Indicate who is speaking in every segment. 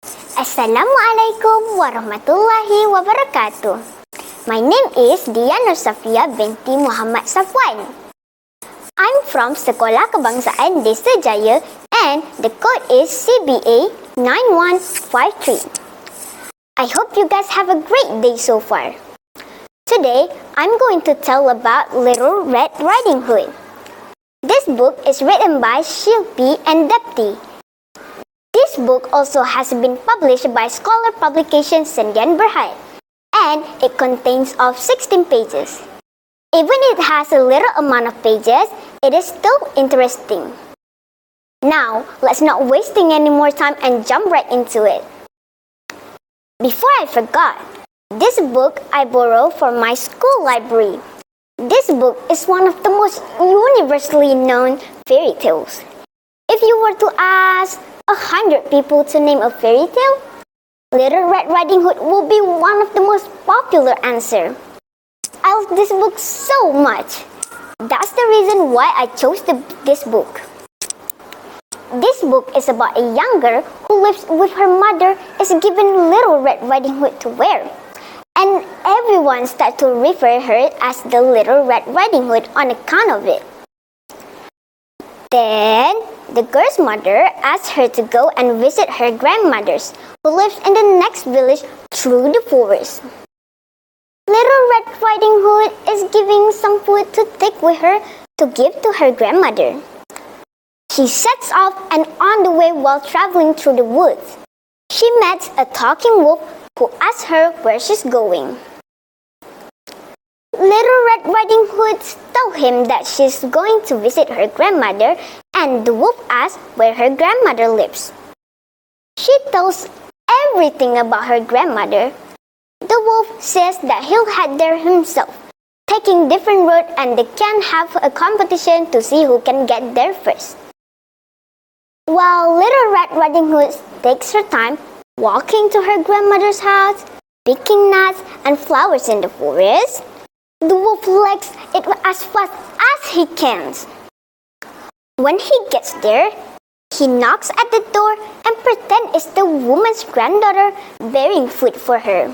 Speaker 1: Assalamualaikum warahmatullahi wabarakatuh. My name is Dhiya Safiyya binti Muhammad Safwan. I'm from Sekolah Kebangsaan Desa Jaya and the code is CBA 9153. I hope you guys have a great day so far. Today, I'm going to tell about Little Red Riding Hood. This book is written by Shilpi and Depti. This book also has been published by scholar publication Sendian Berhad, and it contains of 16 pages. Even it has a little amount of pages, it is still interesting. Now, let's not wasting any more time and jump right into it. Before I forgot, this book I borrowed from my school library. This book is one of the most universally known fairy tales. If you were to ask 100 people to name a fairy tale, Little Red Riding Hood will be one of the most popular answer. I love this book so much. That's the reason why I chose this book. This book is about a young girl who lives with her mother is given Little Red Riding Hood to wear. And everyone starts to refer her as the Little Red Riding Hood on account of it. Then, the girl's mother asks her to go and visit her grandmother's, who lives in the next village through the forest. Little Red Riding Hood is giving some food to take with her to give to her grandmother. She sets off and on the way while traveling through the woods, she met a talking wolf who asks her where she's going. Little Red Riding Hood tells him that she's going to visit her grandmother, and the wolf asks where her grandmother lives. She tells everything about her grandmother. The wolf says that he'll head there himself, taking different roads, and they can have a competition to see who can get there first. While Little Red Riding Hood takes her time walking to her grandmother's house, picking nuts and flowers in the forest, the wolf legs it as fast as he can. When he gets there, he knocks at the door and pretends it's the woman's granddaughter bearing food for her.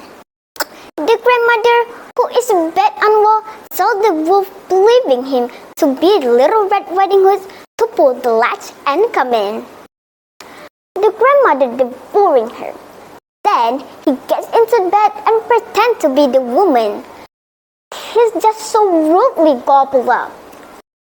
Speaker 1: The grandmother, who is bent and well, tells the wolf, believing him to be Little Red Riding Hood, to pull the latch and come in. The grandmother devouring her. Then he gets into bed and pretends to be the woman. He's just so rudely gobbled up.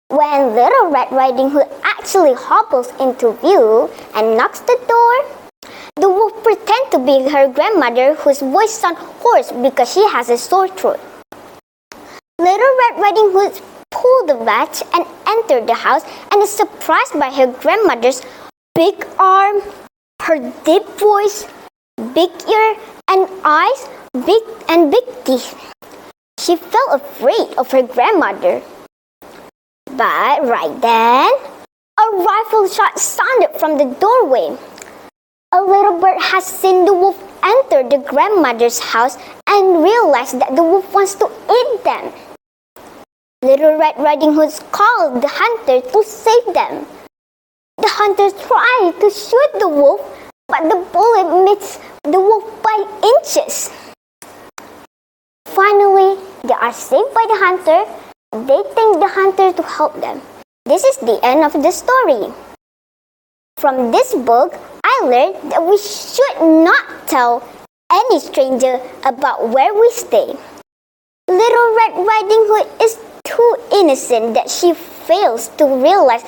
Speaker 1: When Little Red Riding Hood actually hobbles into view and knocks the door, the wolf pretends to be her grandmother, whose voice sounds hoarse because she has a sore throat. Little Red Riding Hood pulls the latch and enters the house and is surprised by her grandmother's big arm, her deep voice, big ear and eyes, big teeth. She felt afraid of her grandmother. But right then, a rifle shot sounded from the doorway. A little bird has seen the wolf enter the grandmother's house and realized that the wolf wants to eat them. Little Red Riding Hood called the hunter to save them. The hunter tried to shoot the wolf, but the bullet missed the wolf by inches. Finally, they are saved by the hunter. They thank the hunter to help them. This is the end of the story. From this book, I learned that we should not tell any stranger about where we stay. Little Red Riding Hood is too innocent that she fails to realize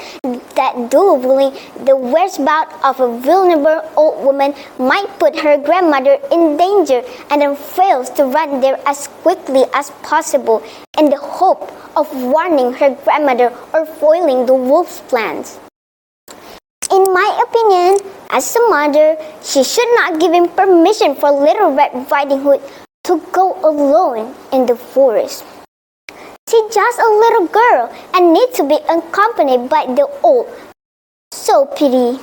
Speaker 1: that dueling the whereabouts of a vulnerable old woman might put her grandmother in danger, and then fails to run there as quickly as possible in the hope of warning her grandmother or foiling the wolf's plans. In my opinion, as a mother, she should not give him permission for Little Red Riding Hood to go alone in the forest. She's just a little girl and needs to be accompanied by the old. So pity.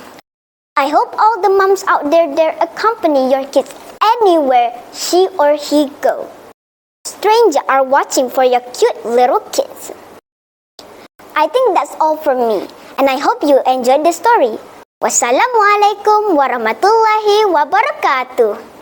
Speaker 1: I hope all the moms out there accompany your kids anywhere she or he go. Strangers are watching for your cute little kids. I think that's all from me, and I hope you enjoyed the story. Wassalamualaikum warahmatullahi wabarakatuh.